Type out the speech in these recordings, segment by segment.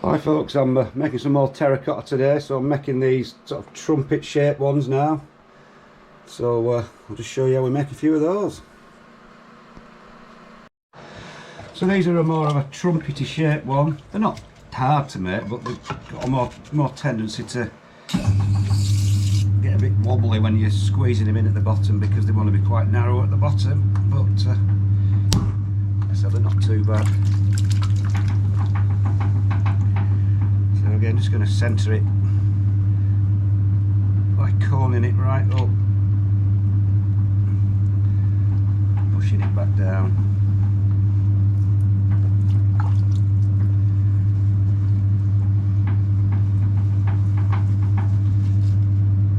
Hi folks, I'm making some more terracotta today, so I'm making these sort of trumpet shaped ones now. So I'll just show you how we make a few of those. So these are more of a trumpety shaped one. They're not hard to make, but they've got a more tendency to get a bit wobbly when you're squeezing them in at the bottom, because they want to be quite narrow at the bottom, but so they're not too bad. So again, just going to centre it by coning it right up, pushing it back down.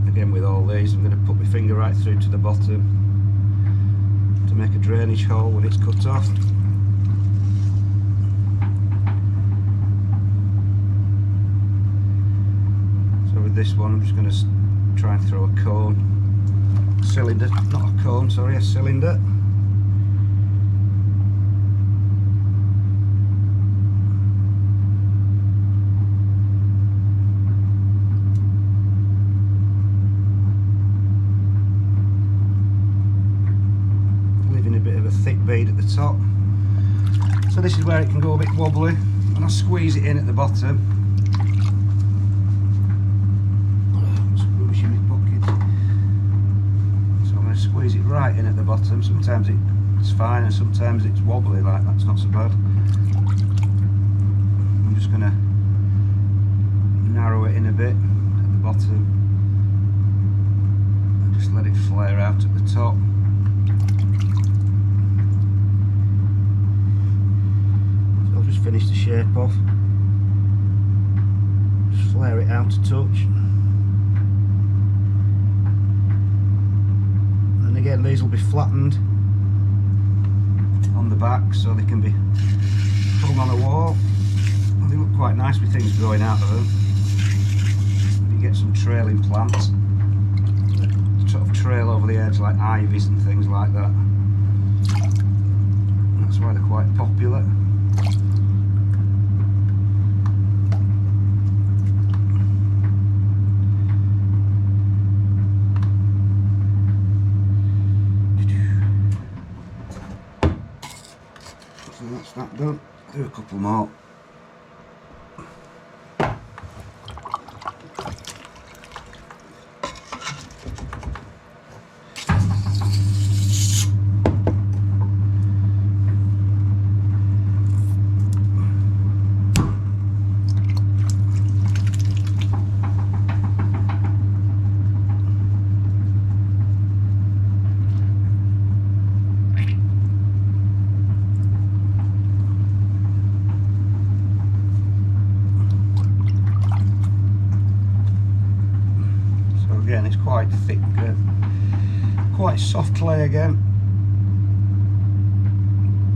Again, with all these, I'm going to put my finger right through to the bottom to make a drainage hole when it's cut off. So with this one, I'm just going to try and throw a cone, cylinder, not a cone, sorry, a cylinder. Thick bead at the top, so this is where it can go a bit wobbly, and I squeeze it in at the bottom. It's rubbish in my pocket, so I'm going to squeeze it right in at the bottom. Sometimes it's fine and sometimes it's wobbly, like that's not so bad. I'm just going to narrow it in a bit at the bottom and just let it flare out at the top. Finish the shape off, just flare it out a touch, and again these will be flattened on the back so they can be hung on a wall. Well, they look quite nice with things growing out of them. You get some trailing plants that sort of trail over the edge like ivies and things like that. That's why they're quite popular. That's that done. Do a couple more. Again, it's quite thick, quite soft clay again,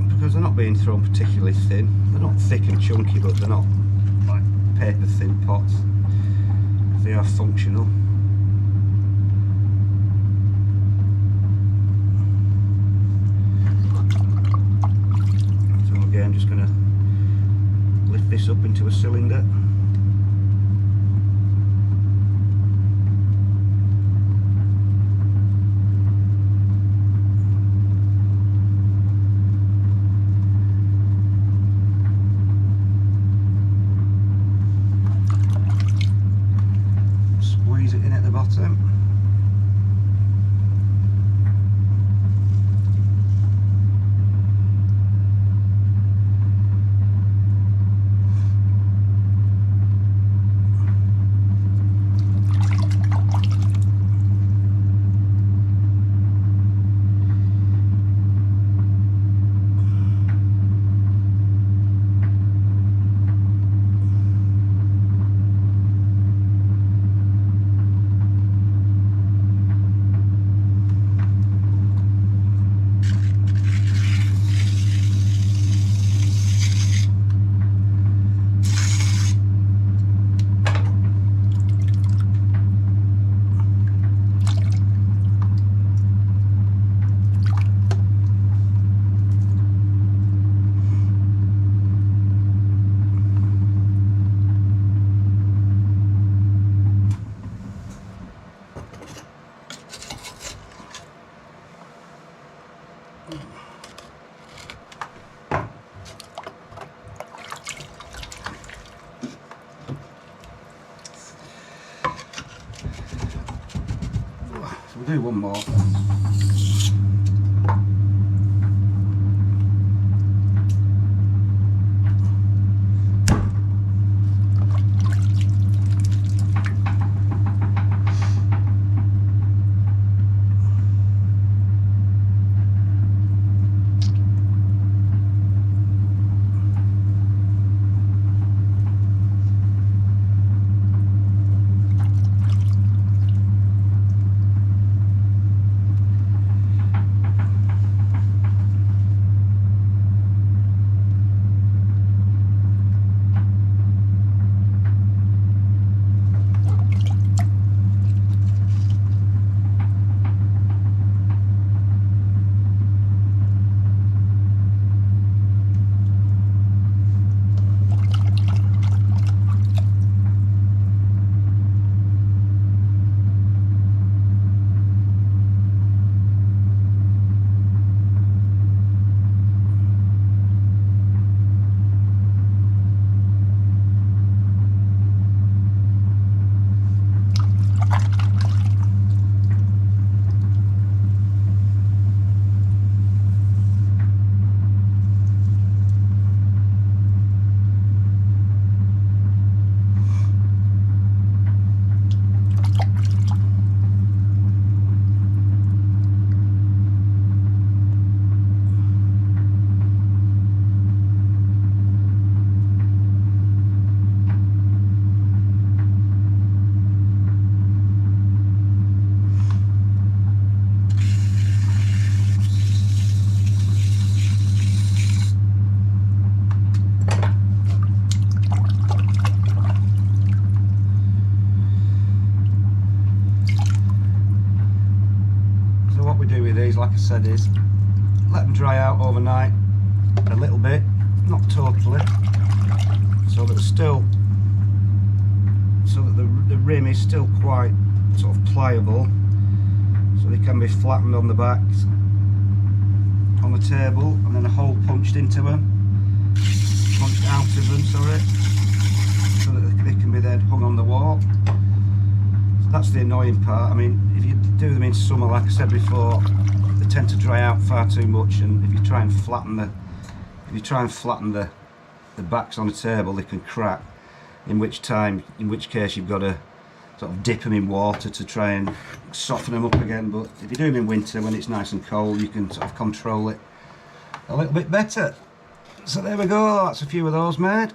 because they're not being thrown particularly thin. They're not thick and chunky, but they're not like paper thin pots. They are functional. So again, I'm just going to lift this up into a cylinder. It in at the bottom. I'll do one more. Like I said, is let them dry out overnight a little bit, not totally, so that the rim is still quite sort of pliable, so they can be flattened on the backs on the table, and then a hole punched out of them, sorry, so that they can be then hung on the wall. So that's the annoying part. I mean, if you do them in summer, like I said before, they tend to dry out far too much, and if you try and flatten the backs on the table, they can crack, in which case you've got to sort of dip them in water to try and soften them up again. But if you do them in winter when it's nice and cold, you can sort of control it a little bit better. So there we go, that's a few of those made.